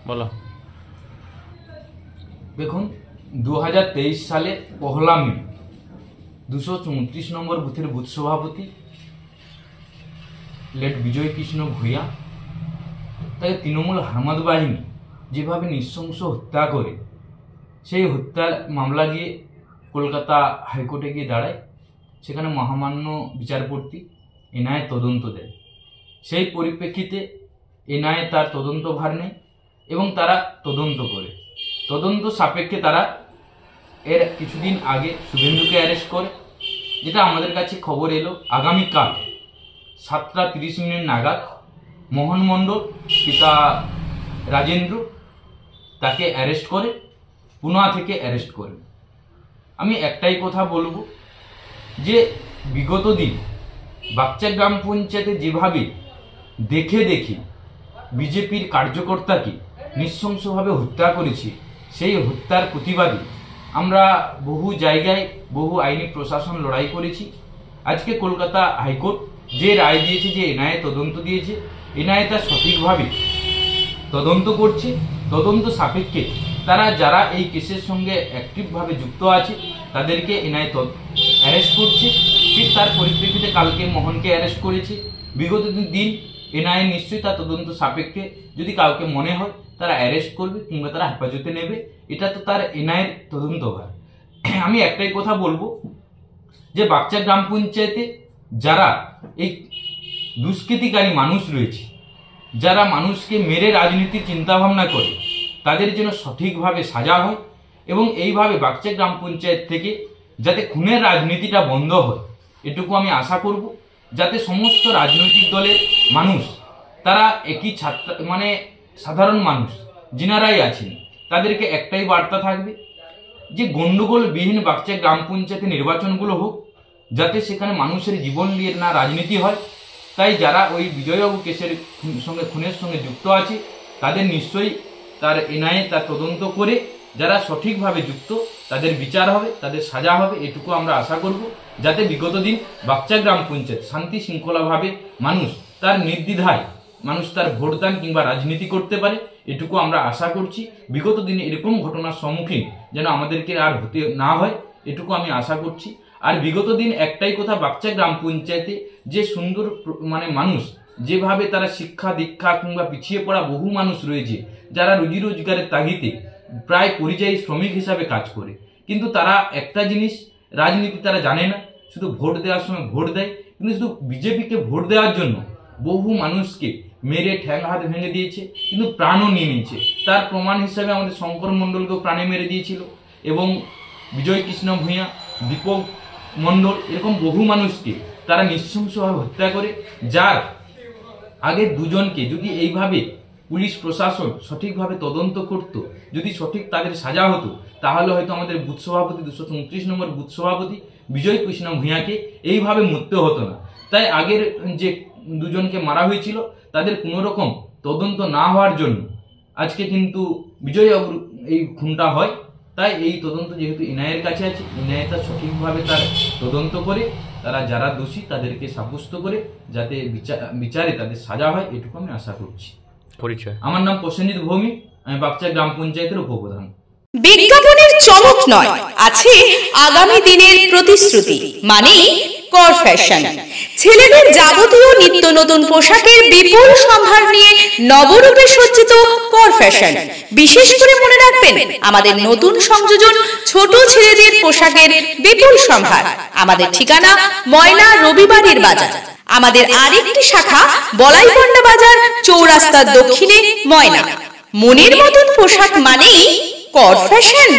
বলো। দেখুন 2023 সালে 1 মে 234 নম্বর বুথের বুথ সভাপতি লেট বিজয় কৃষ্ণ ভূঁইয়া তাকে তৃণমূল হারমাদ বাহিনী যেভাবে নৃশংস হত্যা করে, সেই হত্যার মামলা গিয়ে কলকাতা হাইকোর্টে গিয়ে দাঁড়ায়। সেখানে মহামান্য বিচারপতি এনআইএ তদন্ত দেয়। সেই পরিপ্রেক্ষিতে এনআইএ তার তদন্ত ভার নেয় এবং তারা তদন্ত করে। তদন্ত সাপেক্ষে তারা এর কিছুদিন আগে শুভেন্দুকে অ্যারেস্ট করে, যেটা আমাদের কাছে খবর এলো আগামীকাল 7:30 নাগাদ মোহন মণ্ডল পিতা রাজেন্দ্র তাকে অ্যারেস্ট করে, পুনা থেকে অ্যারেস্ট করে। আমি একটাই কথা বলবো যে বিগত দিন বাচ্চা গ্রাম পঞ্চায়েতে যেভাবে দেখে বিজেপির কার্যকর্তাকে নৃশংসভাবে হত্যা করেছে, সেই হত্যার প্রতিবাদে আমরা বহু জায়গায় বহু আইনি প্রশাসন লড়াই করেছি। আজকে কলকাতা হাইকোর্ট যে রায় দিয়েছে, যে এনআইএ তদন্ত দিয়েছে, এনআইএ তা সঠিকভাবে তদন্ত করছে। তদন্ত সাপেক্ষে তারা যারা এই কেসের সঙ্গে অ্যাক্টিভভাবে যুক্ত আছে তাদেরকে এনআইএ অ্যারেস্ট করছে। ঠিক তার পরিপ্রেক্ষিতে কালকে মোহনকে অ্যারেস্ট করেছে। বিগত দিন এনআইএ নিশ্চয়ই তার তদন্ত সাপেক্ষে যদি কাউকে মনে হয় তারা অ্যারেস্ট করবে কিংবা তারা হেফাজতে নেবে। এটা তো তার এনআইএর তদন্ত ভার। আমি একটাই কথা বলবো যে বাচ্চা গ্রাম পঞ্চায়েতে যারা এই দুষ্কৃতিকারী মানুষ রয়েছে, যারা মানুষকে মেরে রাজনীতির চিন্তাভাবনা করে, তাদের যেন সঠিকভাবে সাজা হয় এবং এইভাবে বাচ্চা গ্রাম পঞ্চায়েত থেকে যাতে খুনের রাজনীতিটা বন্ধ হয়, এটুকু আমি আশা করব। যাতে সমস্ত রাজনৈতিক দলের মানুষ তারা একই সাধারণ মানুষ যিনারাই আছেন তাদেরকে একটাই বার্তা থাকবে যে গণ্ডগোলবিহীন বাচ্চা গ্রাম পঞ্চায়েতে নির্বাচনগুলো হোক, যাতে সেখানে মানুষের জীবন নিয়ে না রাজনীতি হয়। তাই যারা ওই বিজয়বাবু কেসের সঙ্গে খুনের সঙ্গে যুক্ত আছে তাদের নিশ্চয়ই তার এনআইএ তার তদন্ত করে যারা সঠিকভাবে যুক্ত তাদের বিচার হবে, তাদের সাজা হবে। এটুকু আমরা আশা করব যাতে বিগত দিন বাচ্চা গ্রাম পঞ্চায়েত শান্তি শৃঙ্খলাভাবে মানুষ তার নির্দ্বিধায় মানুষ তার ভোটদান কিংবা রাজনীতি করতে পারে, এটুকু আমরা আশা করছি। বিগত দিনে এরকম ঘটনার সম্মুখীন যেন আমাদেরকে আর হতে না হয়, এটুকু আমি আশা করছি। আর বিগত দিন একটাই কথা, বাচ্চা গ্রাম পঞ্চায়েতে যে সুন্দর মানুষ যেভাবে তারা শিক্ষা দীক্ষা কিংবা পিছিয়ে পড়া বহু মানুষ রয়েছে যারা রুজি রোজগারের তাগিদে প্রায় পরিযায়ী শ্রমিক হিসাবে কাজ করে, কিন্তু তারা একটা জিনিস রাজনীতি তারা জানে না, শুধু ভোট দেওয়ার সময় ভোট দেয়, কিন্তু শুধু বিজেপিকে ভোট দেওয়ার জন্য বহু মানুষকে মেরে ঠ্যাং হাত ভেঙে দিয়েছে, কিন্তু প্রাণও নিয়ে নিয়েছে। তার প্রমাণ হিসাবে আমাদের শঙ্কর মণ্ডলকেও প্রাণে মেরে দিয়েছিল এবং বিজয় কৃষ্ণ ভূঁইয়া, দীপক মণ্ডল, এরকম বহু মানুষকে তারা নৃশংসভাবে হত্যা করে। যার আগে দুজনকে যদি এইভাবে পুলিশ প্রশাসন সঠিকভাবে তদন্ত করত, যদি সঠিক তাদের সাজা হতো, তাহলে হয়তো আমাদের বুথ সভাপতি 229 নম্বর বুথ সভাপতি বিজয় কৃষ্ণ ভূঁইয়াকে এইভাবে মরতে হতো না। তাই আগের যে দুজনকে মারা হয়েছিল তাদের কোনো রকম তদন্ত না হওয়ার জন্য আজকে কিন্তু বিজয়বাবুর এই খুনটা হয়। তাই এই তদন্ত যেহেতু এনআইএর কাছে আছে, এনআইএ তার সঠিকভাবে তার তদন্ত করে তারা যারা দোষী তাদেরকে সাব্যস্ত করে যাতে বিচারে তাদের সাজা হয়, এটুকু আমি আশা করছি। পরিচয়: আমার নাম প্রসেনজিৎ ভৌমিক, আমি বাচ্চা গ্রাম পঞ্চায়েতের উপপ্রধান। বিজ্ঞাপনের চমক নয়, আছে আগামী দিনের প্রতিশ্রুতি, মানে কর ফ্যাশন। ছেলেদের যাবতীয় নিত্য নতুন পোশাকের বিপুল সম্ভার নিয়ে নবরূপে সজ্জিত কর ফ্যাশন। বিশেষ করে মনে রাখবেন আমাদের নতুন সংযোজন ছোট ছেলেদের পোশাকের বিপুল সম্ভার। আমাদের ঠিকানা ময়না রবিবারের বাজার। আমাদের আরেকটি শাখা বলাইপন্ডা বাজার চৌরাস্তার দক্ষিণে ময়না। মনের মতন পোশাক মানেই কর ফ্যাশন।